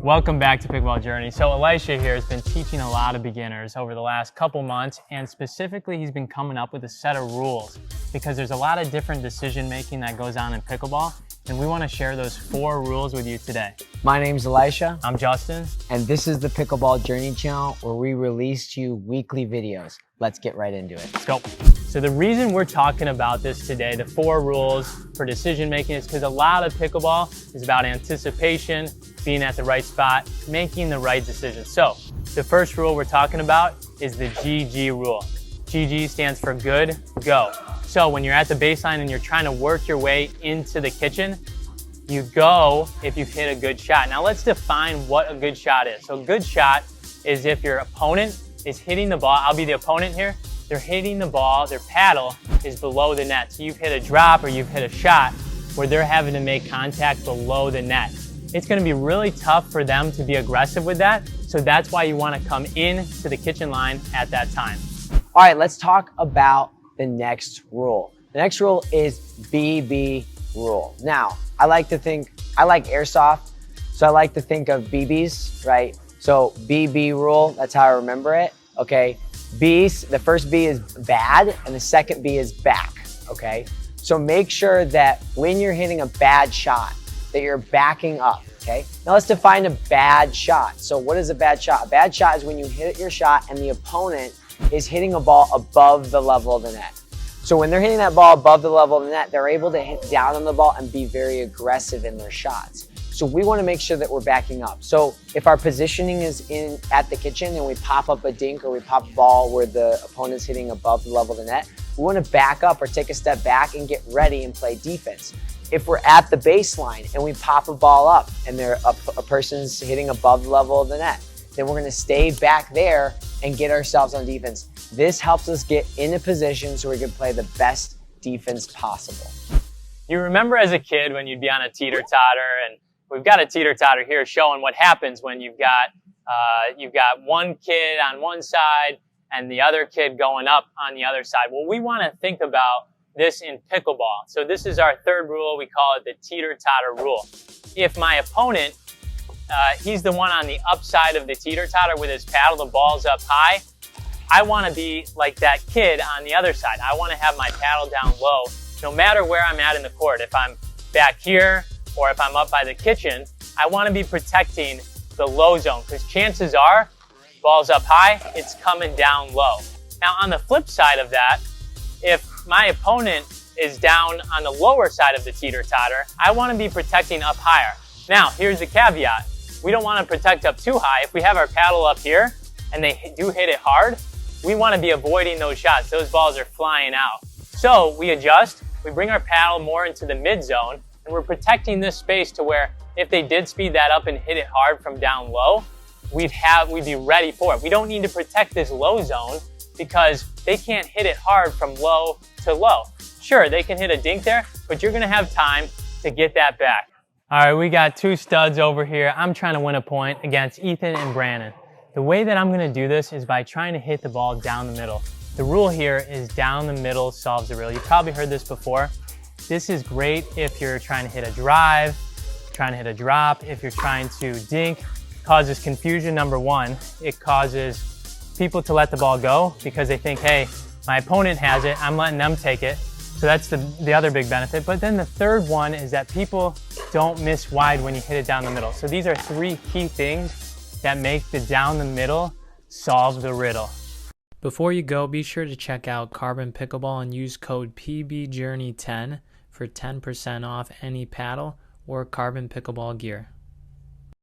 Welcome back to Pickleball Journey. So Elisha here has been teaching a lot of beginners over the last couple months, and specifically he's been coming up with a set of rules because there's a lot of different decision making that goes on in pickleball, and we want to share those 4 rules with you today. My name's Elisha. I'm Justin. And this is the Pickleball Journey channel where we release to you weekly videos. Let's get right into it. Let's go. So the reason we're talking about this today, the 4 rules for decision making, is because a lot of pickleball is about anticipation, being at the right spot, making the right decision. So the first rule we're talking about is the GG rule. GG stands for good, go. So when you're at the baseline and you're trying to work your way into the kitchen, you go if you've hit a good shot. Now let's define what a good shot is. So a good shot is if your opponent is hitting the ball. I'll be the opponent here. They're hitting the ball, their paddle is below the net. So you've hit a drop or you've hit a shot where they're having to make contact below the net. It's gonna be really tough for them to be aggressive with that. So that's why you wanna come in to the kitchen line at that time. All right, let's talk about the next rule. The next rule is BB rule. Now, I like airsoft, so I like to think of BBs, right? So BB rule, that's how I remember it, okay? The first B is bad and the second B is back, okay? So make sure that when you're hitting a bad shot, that you're backing up, okay? Now let's define a bad shot. So what is a bad shot? A bad shot is when you hit your shot and the opponent is hitting a ball above the level of the net. So when they're hitting that ball above the level of the net, they're able to hit down on the ball and be very aggressive in their shots. So we want to make sure that we're backing up. So if our positioning is at the kitchen and we pop up a dink or we pop a ball where the opponent's hitting above the level of the net, we want to back up or take a step back and get ready and play defense. If we're at the baseline and we pop a ball up and a person's hitting above the level of the net, then we're going to stay back there and get ourselves on defense. This helps us get in a position so we can play the best defense possible. You remember as a kid when you'd be on a Teeter Totter, and we've got a Teeter Totter here showing what happens when you've got one kid on one side and the other kid going up on the other side. Well, we want to think about this in pickleball. So this is our 3rd rule. We call it the Teeter Totter rule. If my opponent, he's the one on the upside of the Teeter Totter with his paddle, the ball's up high, I want to be like that kid on the other side. I want to have my paddle down low, no matter where I'm at in the court. If I'm back here or if I'm up by the kitchen, I want to be protecting the low zone because chances are, ball's up high, it's coming down low. Now on the flip side of that, if my opponent is down on the lower side of the Teeter Totter, I want to be protecting up higher. Now here's the caveat. We don't want to protect up too high. If we have our paddle up here and they do hit it hard, we want to be avoiding those shots. Those balls are flying out. So we adjust, we bring our paddle more into the mid zone, and we're protecting this space to where if they did speed that up and hit it hard from down low, we'd be ready for it. We don't need to protect this low zone because they can't hit it hard from low to low. Sure, they can hit a dink there, but you're gonna have time to get that back. All right, we got 2 studs over here. I'm trying to win a point against Ethan and Brandon. The way that I'm gonna do this is by trying to hit the ball down the middle. The rule here is down the middle solves the riddle. You've probably heard this before. This is great if you're trying to hit a drive, trying to hit a drop, if you're trying to dink. It causes confusion, number 1. It causes people to let the ball go because they think, hey, my opponent has it, I'm letting them take it. So that's the other big benefit. But then the 3rd one is that people don't miss wide when you hit it down the middle. So these are 3 key things that make the down the middle solve the riddle. Before you go, be sure to check out Carbon Pickleball and use code PBJourney10 for 10% off any paddle or Carbon Pickleball gear.